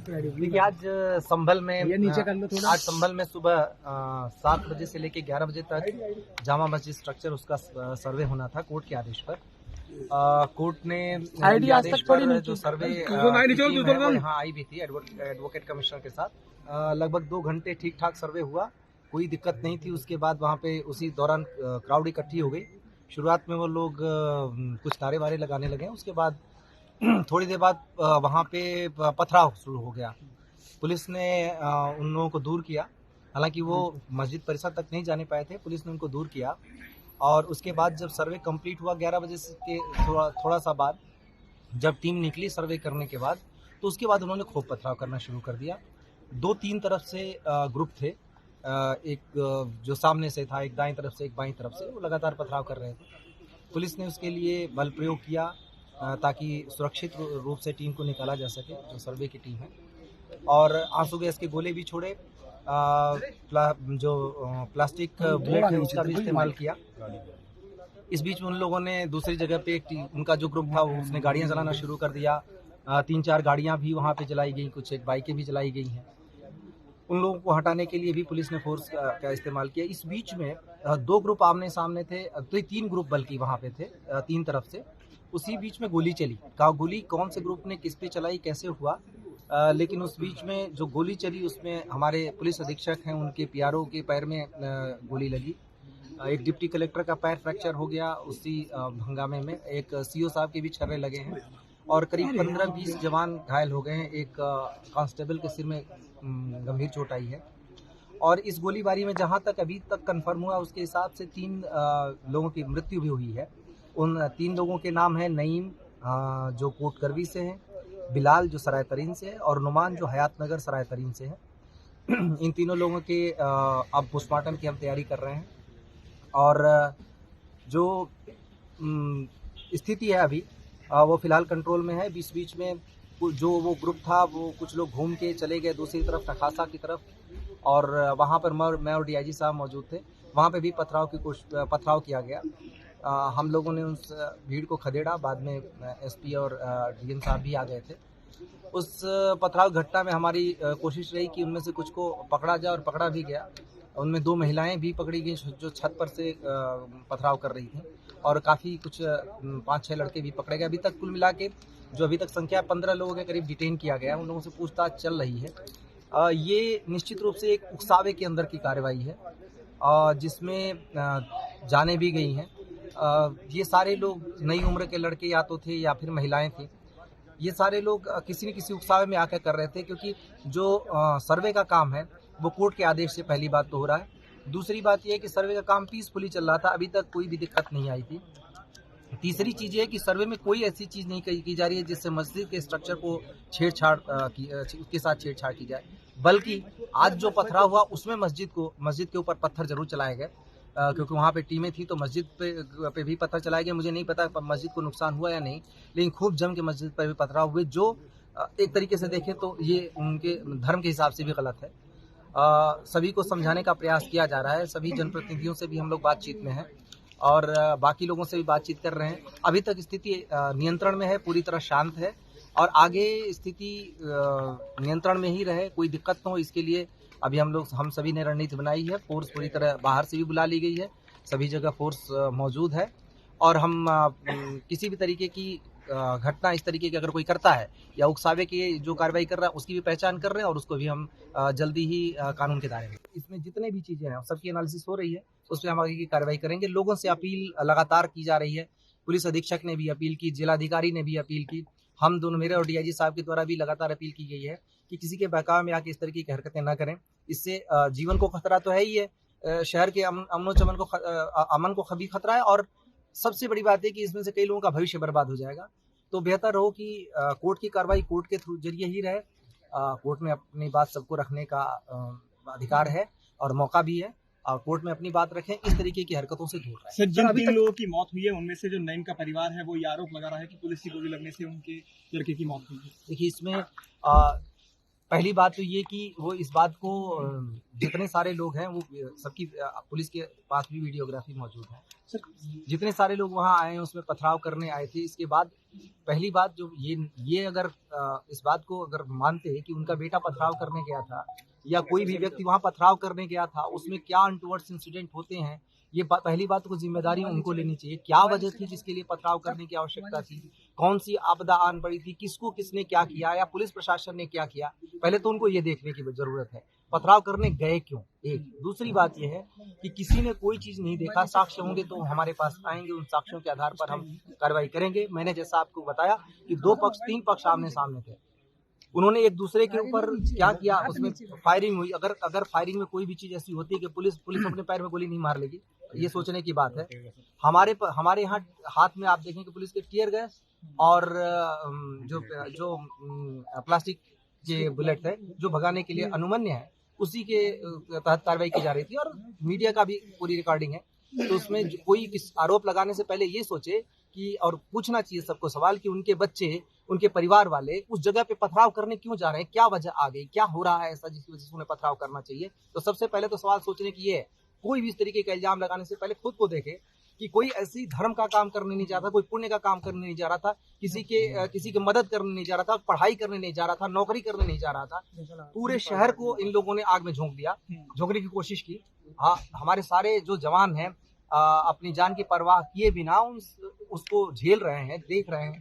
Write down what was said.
देखिए आज संभल में आज संभल में सुबह 7 बजे से लेकर 11 बजे तक जामा मस्जिद स्ट्रक्चर उसका सर्वे होना था कोर्ट के आदेश पर। कोर्ट ने आदेश पर जो सर्वे यहाँ आई भी थी एडवोकेट कमिश्नर के साथ। लगभग 2 घंटे ठीक ठाक सर्वे हुआ, कोई दिक्कत नहीं थी। उसके बाद वहाँ पे उसी दौरान क्राउड इकट्ठी हो गई। शुरुआत में वो लोग कुछ नारे वारे लगाने लगे, उसके बाद थोड़ी देर बाद वहाँ पे पथराव शुरू हो गया। पुलिस ने उन लोगों को दूर किया, हालांकि वो मस्जिद परिसर तक नहीं जाने पाए थे। पुलिस ने उनको दूर किया और उसके बाद जब सर्वे कंप्लीट हुआ 11 बजे के थोड़ा सा बाद जब टीम निकली सर्वे करने के बाद, तो उसके बाद उन्होंने खूब पथराव करना शुरू कर दिया। 2-3 तरफ से ग्रुप थे, एक जो सामने से था, एक दाईं तरफ से, एक बाईं तरफ से, वो लगातार पथराव कर रहे थे। पुलिस ने उसके लिए बल प्रयोग किया ताकि सुरक्षित रूप से टीम को निकाला जा सके, जो सर्वे की टीम है। और आंसू गैस के गोले भी छोड़े, जो प्लास्टिक बुलेट है उसका भी इस्तेमाल किया। इस बीच में उन लोगों ने दूसरी जगह पे उनका जो ग्रुप था उसने गाड़ियां चलाना शुरू कर दिया। 3-4 गाड़ियां भी वहां पे चलाई गई, कुछ एक बाइकें भी चलाई गई हैं। उन लोगों को हटाने के लिए भी पुलिस ने फोर्स का इस्तेमाल किया। इस बीच में 2 ग्रुप आमने सामने थे, तो 3 ग्रुप बल्कि वहां पे थे 3 तरफ से। उसी बीच में गोली चली। गोली कौन से ग्रुप ने किस पे चलाई, कैसे हुआ, लेकिन उस बीच में जो गोली चली उसमें हमारे पुलिस अधीक्षक हैं, उनके पीआरओ के पैर में गोली लगी। एक डिप्टी कलेक्टर का पैर फ्रैक्चर हो गया उसी हंगामे में। एक सीओ साहब के भी छर्रे लगे हैं और करीब 15-20 जवान घायल हो गए हैं। एक कांस्टेबल के सिर में गंभीर चोट आई है। और इस गोलीबारी में जहां तक अभी तक कंफर्म हुआ उसके हिसाब से 3 लोगों की मृत्यु भी हुई है। उन 3 लोगों के नाम है नईम जो कोट करवी से है, बिलाल जो सराय तरीन से है और नुमान जो हयात नगर सराय तरीन से है। इन तीनों लोगों के अब पोस्टमार्टम की हम तैयारी कर रहे हैं। और जो स्थिति है अभी वो फिलहाल कंट्रोल में है। बीच में जो वो ग्रुप था वो कुछ लोग घूम के चले गए दूसरी तरफ, नखासा की तरफ, और वहाँ पर मैं और डीआईजी साहब मौजूद थे। वहाँ पे भी पथराव किया गया। हम लोगों ने उस भीड़ को खदेड़ा। बाद में एसपी और डीएम साहब भी आ गए थे। उस पथराव घटना में हमारी कोशिश रही कि उनमें से कुछ को पकड़ा जाए और पकड़ा भी गया। उनमें 2 महिलाएं भी पकड़ी गई जो छत पर से पथराव कर रही थी, और काफ़ी कुछ 5-6 लड़के भी पकड़े गए। अभी तक कुल मिला के जो अभी तक संख्या 15 लोगों के करीब डिटेन किया गया है। उन लोगों से पूछताछ चल रही है। ये निश्चित रूप से एक उकसावे के अंदर की कार्रवाई है जिसमें जानें भी गई हैं। ये सारे लोग नई उम्र के लड़के या तो थे या फिर महिलाएं थी। ये सारे लोग किसी न किसी उकसावे में आकर कर रहे थे, क्योंकि जो सर्वे का काम है वो कोर्ट के आदेश से पहली बात तो हो रहा है। दूसरी बात यह है कि सर्वे का काम पीसफुली चल रहा था, अभी तक कोई भी दिक्कत नहीं आई थी। तीसरी चीज़ ये है कि सर्वे में कोई ऐसी चीज़ नहीं की जा रही है जिससे मस्जिद के स्ट्रक्चर को छेड़छाड़ उसके साथ छेड़छाड़ की जाए, बल्कि आज जो पथराव हुआ उसमें मस्जिद के ऊपर पत्थर जरूर चलाए गए, क्योंकि वहाँ पे टीमें थी तो मस्जिद पे भी पत्थर चलाए गए। मुझे नहीं पता मस्जिद को नुकसान हुआ या नहीं, लेकिन खूब जम के मस्जिद पर भी पथराव हुए, जो एक तरीके से देखें तो ये उनके धर्म के हिसाब से भी गलत है। सभी को समझाने का प्रयास किया जा रहा है। सभी जनप्रतिनिधियों से भी हम लोग बातचीत में हैं और बाकी लोगों से भी बातचीत कर रहे हैं। अभी तक स्थिति नियंत्रण में है, पूरी तरह शांत है, और आगे स्थिति नियंत्रण में ही रहे, कोई दिक्कत न हो, इसके लिए अभी हम सभी ने रणनीति बनाई है। फोर्स पूरी तरह बाहर से भी बुला ली गई है, सभी जगह फोर्स मौजूद है। और हम किसी भी तरीके की घटना इस तरीके की अगर कोई करता है या उकसावे की जो कार्रवाई कर रहा है उसकी भी पहचान कर रहे हैं, और उसको भी हम जल्दी ही कानून के दायरे में। इसमें जितने भी चीज़ें हैं सबकी एनालिसिस हो रही है, उस पर हम आगे की कार्रवाई करेंगे। लोगों से अपील लगातार की जा रही है। पुलिस अधीक्षक ने भी अपील की, जिलाधिकारी ने भी अपील की, हम दोनों, मेरे और डीआईजी साहब के द्वारा भी लगातार अपील की गई है कि किसी के बहकावे में आके इस तरीके की हरकतें न करें। इससे जीवन को खतरा तो है ही है, शहर के अमन को भी खतरा है, और सबसे बड़ी बात है कि इसमें से कई लोगों का भविष्य बर्बाद हो जाएगा। तो बेहतर हो कि कोर्ट की कार्रवाई कोर्ट के थ्रू जरिए ही रहे। कोर्ट में अपनी बात सबको रखने का अधिकार है और मौका भी है, और कोर्ट में अपनी बात रखें, इस तरीके की हरकतों से दूर रहें। सर, जिन 3 लोगों की मौत हुई है उनमें से जो नईम का परिवार है वो ये आरोप लगा रहा है कि पुलिस की गोली लगने से उनके लड़के की मौत हुई है। देखिए, इसमें पहली बात तो ये कि वो इस बात को जितने सारे लोग हैं वो सबकी पुलिस के पास भी वीडियोग्राफी मौजूद है। जितने सारे लोग वहाँ आए हैं उसमें पथराव करने आए थे। इसके बाद पहली बात जो ये अगर इस बात को अगर मानते हैं कि उनका बेटा पथराव करने गया था या कोई भी व्यक्ति वहाँ पथराव करने गया था, उसमें क्या अनटूवर्ड्स इंसिडेंट होते हैं, ये पहली बात को जिम्मेदारी उनको लेनी चाहिए। क्या वजह थी जिसके लिए पथराव करने की आवश्यकता थी, कौन सी आपदा आन पड़ी थी, किसको किसने क्या किया या पुलिस प्रशासन ने क्या किया, पहले तो उनको ये देखने की जरूरत है। पथराव करने गए क्यों, एक। दूसरी बात यह है कि किसी ने कोई चीज नहीं देखा, साक्ष्य होंगे तो हमारे पास आएंगे, उन साक्ष्यों के आधार पर हम कार्रवाई करेंगे। मैंने जैसा आपको बताया कि तीन पक्ष आमने सामने थे, उन्होंने एक दूसरे के ऊपर क्या किया, उसमें फायरिंग हुई। अगर फायरिंग में कोई भी चीज ऐसी होती है कि पुलिस अपने पैर में गोली नहीं मार लेगी, ये सोचने की बात है। हमारे यहाँ हाथ में आप देखेंगे पुलिस के टीयर गैस और जो प्लास्टिक के बुलेट है जो भगाने के लिए अनुमन्य है, उसी के तहत कार्रवाई की जा रही थी और मीडिया का भी पूरी रिकॉर्डिंग है। तो उसमें कोई किस आरोप लगाने से पहले ये सोचे कि और पूछना चाहिए सबको सवाल कि उनके बच्चे, उनके परिवार वाले उस जगह पे पथराव करने क्यों जा रहे हैं, क्या वजह आ गई, क्या हो रहा है ऐसा जिसकी वजह से उन्हें पथराव करना चाहिए। तो सबसे पहले तो सवाल सोचने की ये है, कोई भी इस तरीके का इल्जाम लगाने से पहले खुद को देखे कि कोई ऐसी धर्म का काम करने नहीं जा रहा था, कोई पुण्य का काम करने नहीं जा रहा था, किसी की मदद करने नहीं जा रहा था, पढ़ाई करने नहीं जा रहा था, नौकरी करने नहीं जा रहा था। पूरे शहर को इन लोगों ने आग में झोंक दिया, झोंकने की कोशिश की। हाँ, हमारे सारे जो जवान हैं अपनी जान की परवाह किए बिना उसको झेल रहे हैं, देख रहे हैं